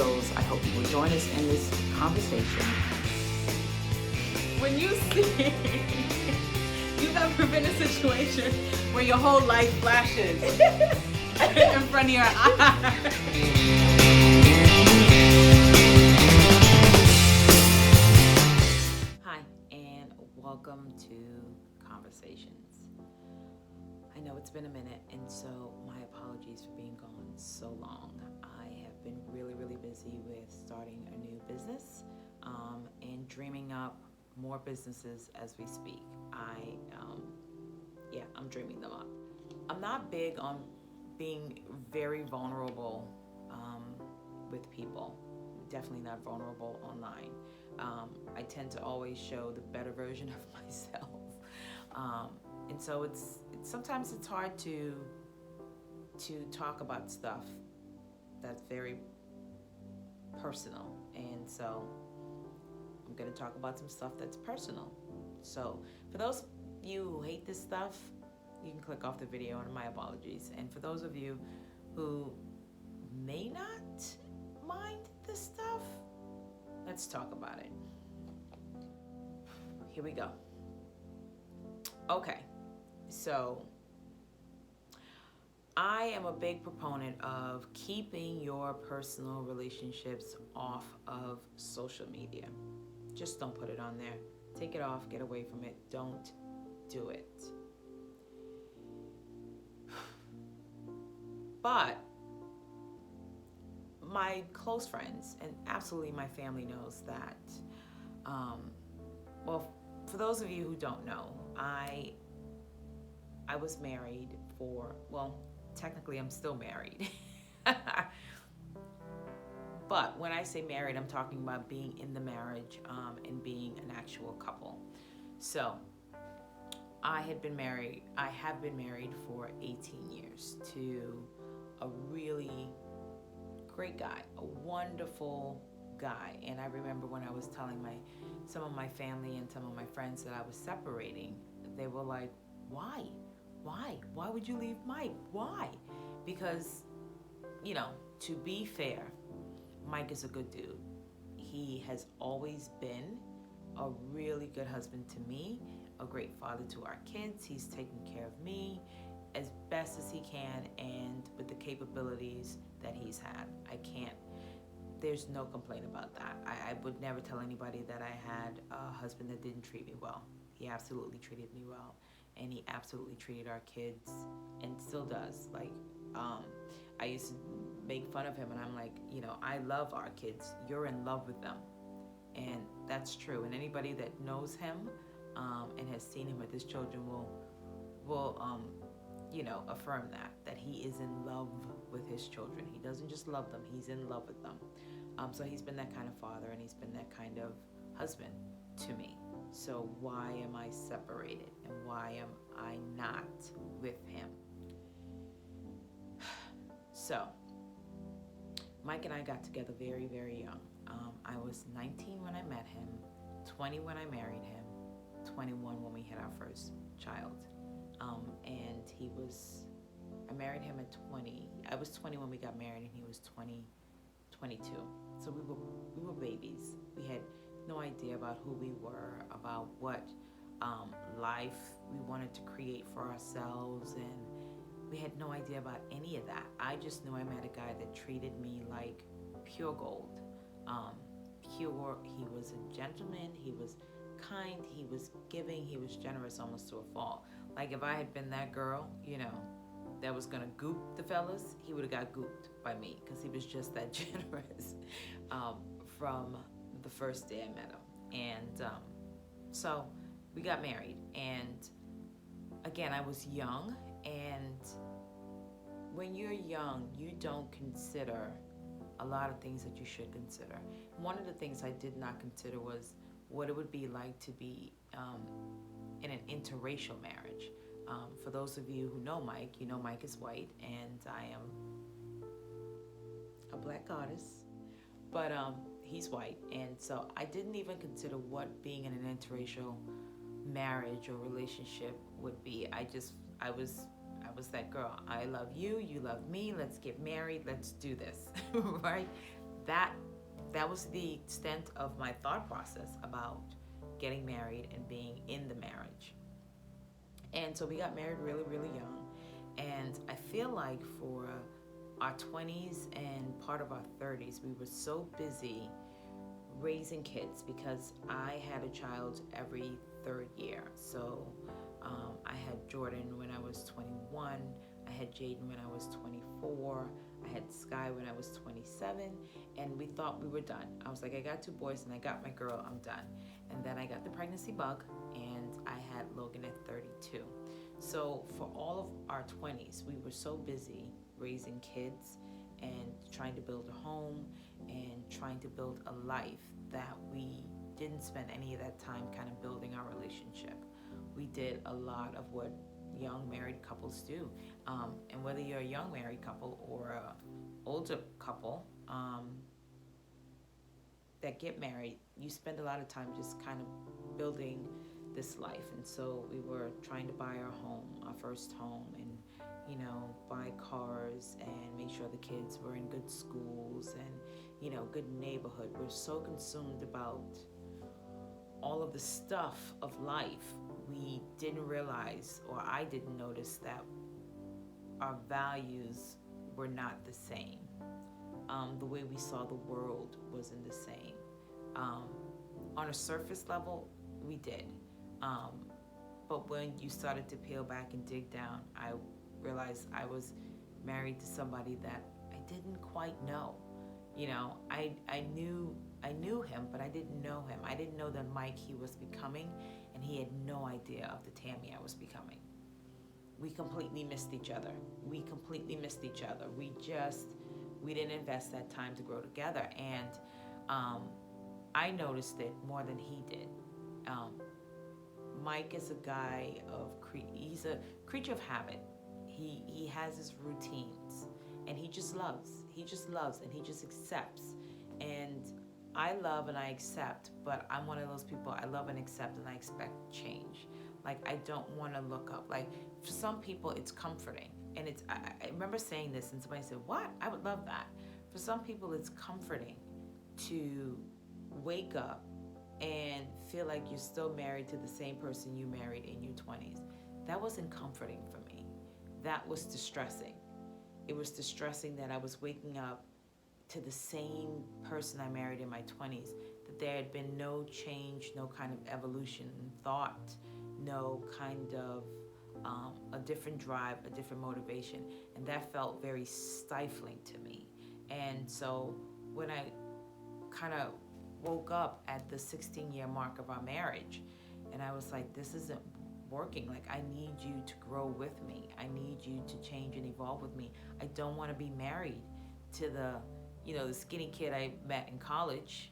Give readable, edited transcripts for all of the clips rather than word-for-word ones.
skills. I hope you will join us in this conversation. When you see, you've ever been in a situation where your whole life flashes in front of your eyes. Hi, and welcome to Conversations. I know it's been a minute, and so my apologies for being gone so long. I have been really busy with starting a new business and dreaming up more businesses as we speak. I'm dreaming them up. I'm not big on being very vulnerable with people. Definitely not vulnerable online. I tend to always show the better version of myself, and so it's sometimes it's hard to talk about stuff that's very personal, and so I'm going to talk about some stuff that's personal. So for those of you who hate this stuff, you can click off the video, and my apologies. And for those of you who may not mind this stuff, let's talk about it. Here we go. Okay, so I am a big proponent of keeping your personal relationships off of social media. Just don't put it on there. Take it off, get away from it. Don't do it. But my close friends and absolutely my family knows that, for those of you who don't know, I was married technically I'm still married. But when I say married, I'm talking about being in the marriage and being an actual couple. So I have been married for 18 years to a really great guy, a wonderful guy. And I remember when I was telling some of my family and some of my friends that I was separating, they were like, why? Why would you leave Mike? Why? Because, to be fair, Mike is a good dude. He has always been a really good husband to me, a great father to our kids. He's taken care of me as best as he can, and with the capabilities that he's had. There's no complaint about that. I would never tell anybody that I had a husband that didn't treat me well. He absolutely treated me well, and he absolutely treated our kids, and still does. I used to make fun of him, and I'm like, I love our kids. You're in love with them. And that's true. And anybody that knows him and has seen him with his children will affirm that he is in love with his children. He doesn't just love them, he's in love with them. So he's been that kind of father, and he's been that kind of husband to me. So why am I separated, and why am I not with him? So Mike and I got together very, very young. I was 19 when I met him, 20 when I married him, 21 when we had our first child. And I married him at 20. I was 20 when we got married, and he was 22. So we were babies. We had no idea about who we were, about what life we wanted to create for ourselves, and we had no idea about any of that. I just knew I met a guy that treated me like pure gold. He was a gentleman, he was kind, he was giving, he was generous almost to a fault. Like if I had been that girl, that was gonna goop the fellas, he would have got gooped by me, because he was just that generous from the first day I met him. And so we got married, and again, I was young, and when you're young, you don't consider a lot of things that you should consider. One of the things I did not consider was what it would be like to be in an interracial marriage. For those of you who know Mike, Mike is white, and I am a black goddess, but he's white, and so I didn't even consider what being in an interracial marriage or relationship would be. I was that girl. I love you, you love me, let's get married, let's do this, right? that was the extent of my thought process about getting married and being in the marriage. And so we got married really, really young. And I feel like for our 20s and part of our 30s, we were so busy raising kids because I had a child every third year. So I had Jordan when I was 21, I had Jaden when I was 24, I had Sky when I was 27, and we thought we were done. I was like, I got 2 boys and I got my girl, I'm done. And then I got the pregnancy bug and I had Logan at 32. So for all of our 20s, we were so busy raising kids and trying to build a home and trying to build a life that we didn't spend any of that time kind of building our relationship. We did a lot of what young married couples do. And whether you're a young married couple or an older couple that get married, you spend a lot of time just kind of building this life. And so we were trying to buy our home, our first home, and buy cars and make sure the kids were in good schools and good neighborhood. We're so consumed about all of the stuff of life, we didn't realize, or I didn't notice, that our values were not the same. The way we saw the world wasn't the same. On a surface level, we did. But when you started to peel back and dig down, I realized I was married to somebody that I didn't quite know. I knew him, but I didn't know him. I didn't know the Mike he was becoming, and he had no idea of the Tammy I was becoming. We completely missed each other. We didn't invest that time to grow together, and I noticed it more than he did. Mike is a guy he's a creature of habit. He has his routines, and he just loves, and he just accepts. And I love and I accept, but I'm one of those people, I love and accept and I expect change. Like, I don't want to look up. Like, for some people, it's comforting. And I remember saying this, and somebody said, what? I would love that. For some people, it's comforting to wake up and feel like you're still married to the same person you married in your 20s. That wasn't comforting for me. That was distressing. It was distressing that I was waking up to the same person I married in my 20s, that there had been no change, no kind of evolution in thought, no kind of a different drive, a different motivation. And that felt very stifling to me. And so when I kind of woke up at the 16-year mark of our marriage, and I was like, this isn't working. Like, I need you to grow with me. I need you to change and evolve with me. I don't want to be married to the skinny kid I met in college,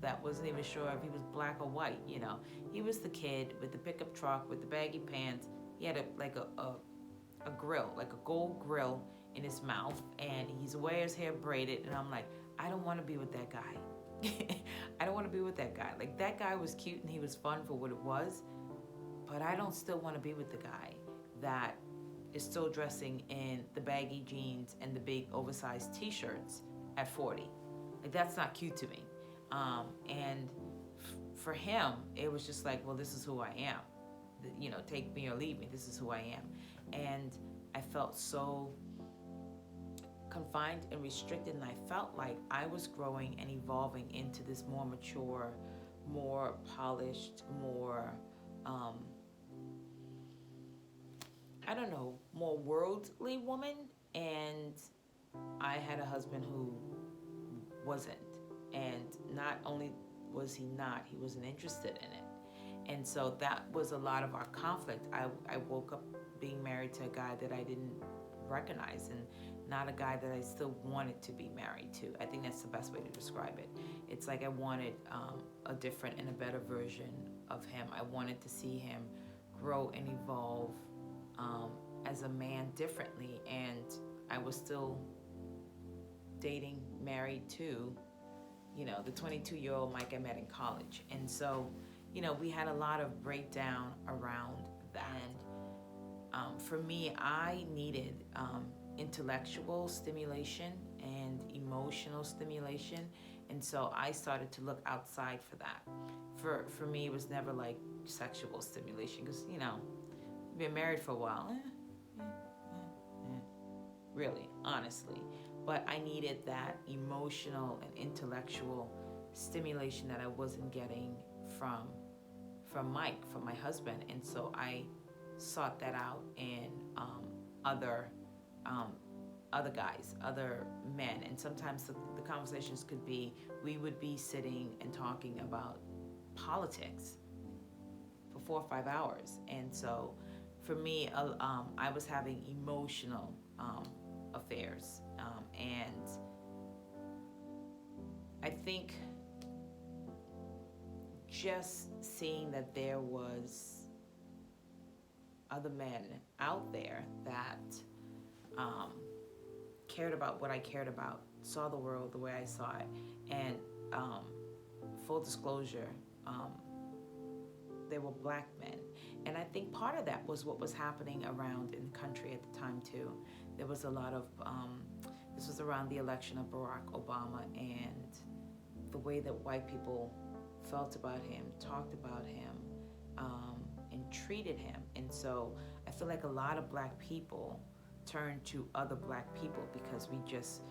that wasn't even sure if he was black or white, He was the kid with the pickup truck, with the baggy pants. He had a grill, like a gold grill in his mouth, and he's wears his hair braided, and I'm like, I don't want to be with that guy. I don't want to be with that guy. Like, that guy was cute and he was fun for what it was, but I don't still want to be with the guy that is still dressing in the baggy jeans and the big oversized t-shirts at 40. Like, that's not cute to me. And for him, it was just like, well, this is who I am. Take me or leave me. This is who I am. And I felt so confined and restricted, and I felt like I was growing and evolving into this more mature, more polished, more, more worldly woman. And I had a husband who wasn't. And not only was he not, he wasn't interested in it. And so that was a lot of our conflict. I woke up being married to a guy that I didn't recognize, and not a guy that I still wanted to be married to. I think that's the best way to describe it. It's like I wanted a different and a better version of him. I wanted to see him grow and evolve as a man differently, and I was still dating, married to, the 22-year-old Mike I met in college. And so, we had a lot of breakdown around that. And for me, I needed intellectual stimulation and emotional stimulation. And so I started to look outside for that. For me, it was never like sexual stimulation because, been married for a while. Really, honestly. But I needed that emotional and intellectual stimulation that I wasn't getting from Mike, from my husband. And so I sought that out in other um, other guys, other men. And sometimes the conversations could be, we would be sitting and talking about politics for 4 or 5 hours. And so for me, I was having emotional affairs. And I think just seeing that there was other men out there that cared about what I cared about, saw the world the way I saw it, and full disclosure, they were black men. And I think part of that was what was happening around in the country at the time too. There was a lot of, this was around the election of Barack Obama, and the way that white people felt about him, talked about him, and treated him. And so I feel like a lot of black people turned to other black people because we just,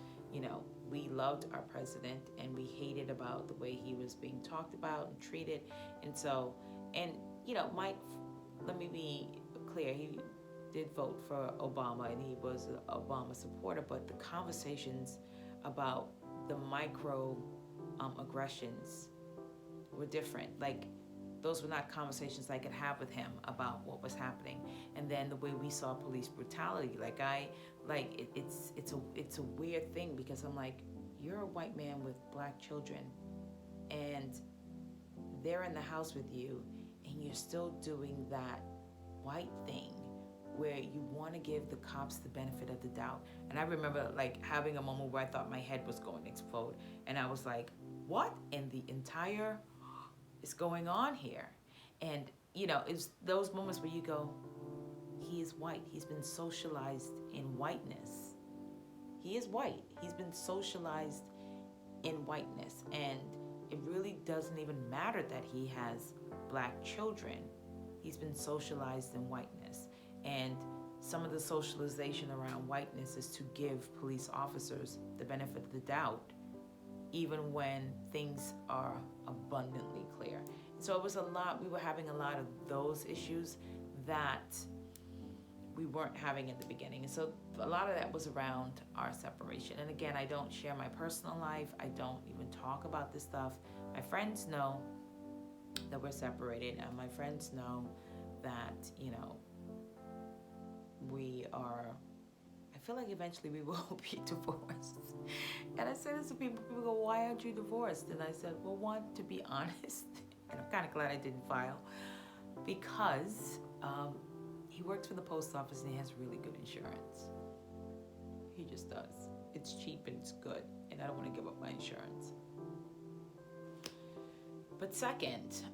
we loved our president and we hated about the way he was being talked about and treated. And so, Mike, let me be clear, he did vote for Obama and he was an Obama supporter, but the conversations about the micro aggressions were different. Like, those were not conversations I could have with him about what was happening. And then the way we saw police brutality, it's a weird thing because I'm like, you're a white man with black children and they're in the house with you and you're still doing that white thing where you want to give the cops the benefit of the doubt. And I remember having a moment where I thought my head was going to explode. And I was like, what in the entire is going on here? And it's those moments where you go, he is white, he's been socialized in whiteness, he is white, he's been socialized in whiteness, and it really doesn't even matter that he has black children. He's been socialized in whiteness, and some of the socialization around whiteness is to give police officers the benefit of the doubt even when things are abundantly clear. So it was we were having a lot of those issues that we weren't having at the beginning. And so a lot of that was around our separation. And again, I don't share my personal life. I don't even talk about this stuff. My friends know that we're separated, and my friends know that, we are, I feel like eventually we will be divorced. And I said this to people go, why aren't you divorced? And I said, well, one, to be honest, and I'm kind of glad I didn't file, because he works for the post office and he has really good insurance. He just does. It's cheap and it's good, and I don't want to give up my insurance. But second,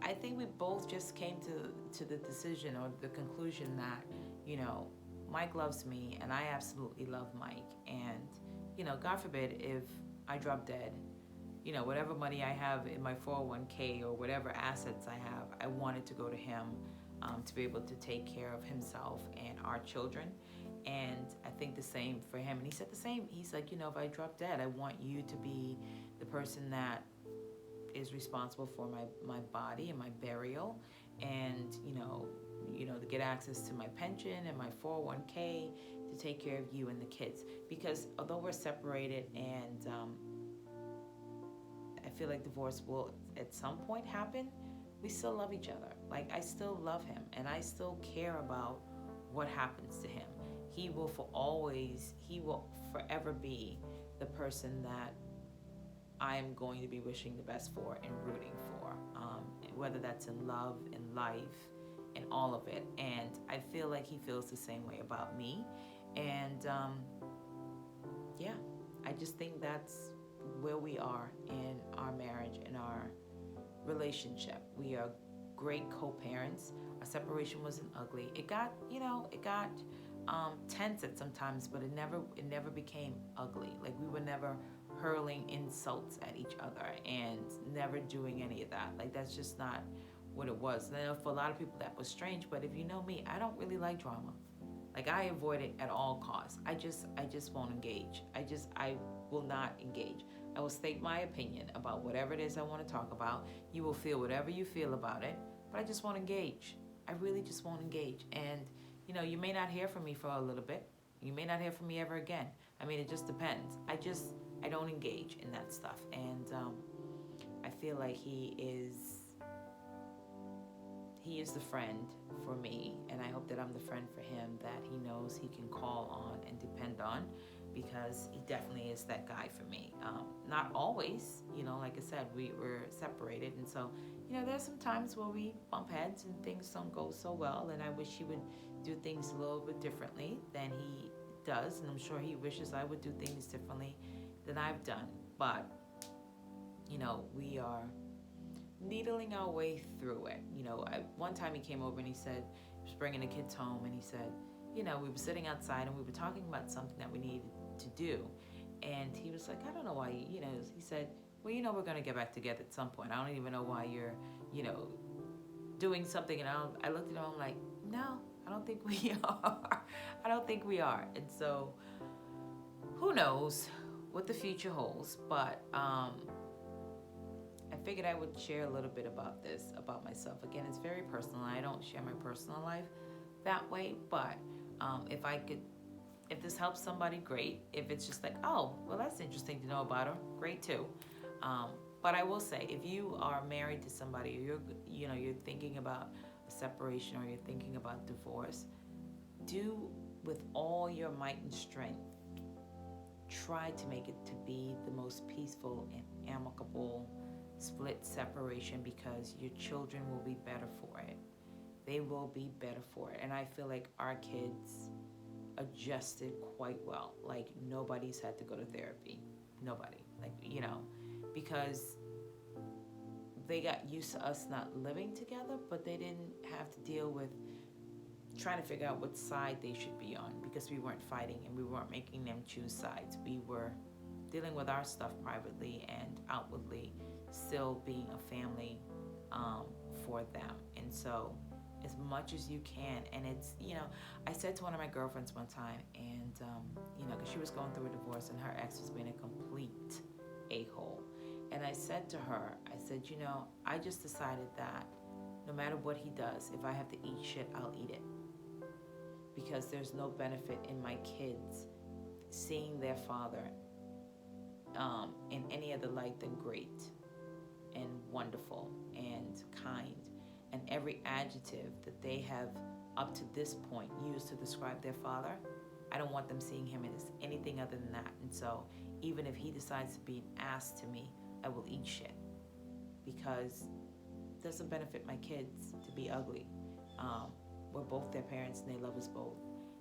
I think we both just came to the decision or the conclusion that, Mike loves me and I absolutely love Mike. And, God forbid if I drop dead, whatever money I have in my 401k or whatever assets I have, I wanted to go to him to be able to take care of himself and our children. And I think the same for him. And he said the same. He's like, if I drop dead, I want you to be the person that is responsible for my body and my burial, and to get access to my pension and my 401k to take care of you and the kids. Because although we're separated and I feel like divorce will at some point happen, we still love each other. Like, I still love him and I still care about what happens to him. He will forever be the person that I'm going to be wishing the best for and rooting for, whether that's in love, in life, in all of it. And I feel like he feels the same way about me. And I just think that's where we are in our marriage, in our relationship. We are great co-parents. Our separation wasn't ugly. It got tense at sometimes, but it never became ugly. Like we were never hurling insults at each other and never doing any of that. Like that's just not what it was. And I know for a lot of people that was strange, but if you know me, I don't really like drama. Like I avoid it at all costs. I just won't engage. I will not engage. I will state my opinion about whatever it is I want to talk about. You will feel whatever you feel about it, but I just won't engage. I really just won't engage. And you may not hear from me for a little bit. You may not hear from me ever again. I mean, it just depends. I don't engage in that stuff. And I feel like he is the friend for me, and I hope that I'm the friend for him that he knows he can call on and depend on, because he definitely is that guy for me. Not always, like I said, we were separated, and so, there's some times where we bump heads and things don't go so well, and I wish he would do things a little bit differently than he does, and I'm sure he wishes I would do things differently than I've done, but, we are needling our way through it. One time he came over and he said, he was bringing the kids home, and he said, we were sitting outside and we were talking about something that we needed to do. And he was like, I don't know why, he said, well, we're going to get back together at some point. I don't even know why you're, doing something. And I looked at him, I'm like, no, I don't think we are. I don't think we are. And so who knows what the future holds, but, I figured I would share a little bit about this, about myself. Again, it's very personal. I don't share my personal life that way, but if this helps somebody, great. If it's just like, oh, well, that's interesting to know about her, great too. But I will say, if you are married to somebody, or you're thinking about a separation, or you're thinking about divorce, do with all your might and strength, try to make it to be the most peaceful and amicable split separation, because your children will be better for it. They will be better for it. And I feel like our kids adjusted quite well. Like nobody's had to go to therapy. Nobody. Because they got used to us not living together, but they didn't have to deal with trying to figure out what side they should be on, because we weren't fighting and we weren't making them choose sides. We were dealing with our stuff privately and outwardly, still being a family for them. And so as much as you can, and it's, I said to one of my girlfriends one time, and because she was going through a divorce and her ex was being a complete a-hole, and I said to her, I said, I just decided that no matter what he does, if I have to eat shit, I'll eat it, because there's no benefit in my kids seeing their father in any other light than great and wonderful and kind, and every adjective that they have up to this point used to describe their father, I don't want them seeing him as anything other than that. And so even if he decides to be an ass to me, I will eat shit, because it doesn't benefit my kids to be ugly. We're both their parents and they love us both,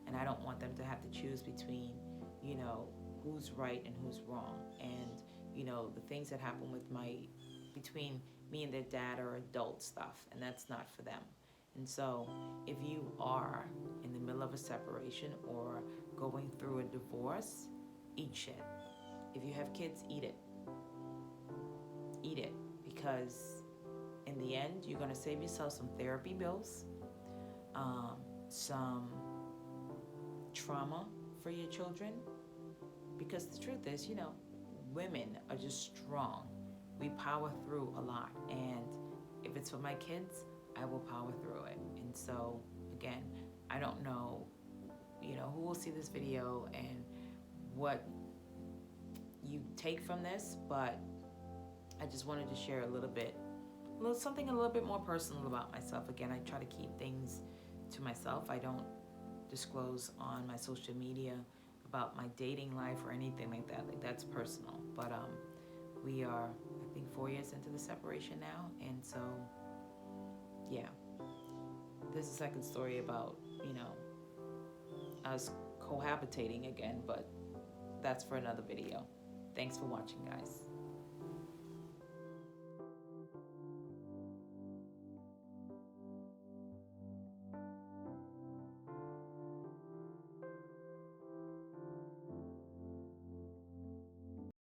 and I don't want them to have to choose between who's right and who's wrong. And the things that happen between me and their dad are adult stuff, and that's not for them. And so if you are in the middle of a separation or going through a divorce, eat shit. If you have kids, eat it. Eat it, because in the end, you're going to save yourself some therapy bills, some trauma for your children, because the truth is, women are just strong. We power through a lot, and if it's for my kids, I will power through it. And so again, I don't know who will see this video and what you take from this, but I just wanted to share something a little bit more personal about myself. Again, I try to keep things to myself. I don't disclose on my social media about my dating life or anything like that. Like, that's personal. But we are, I think, 4 years into the separation now, and so yeah, there's a second story about us cohabitating again, but that's for another video. Thanks for watching, guys.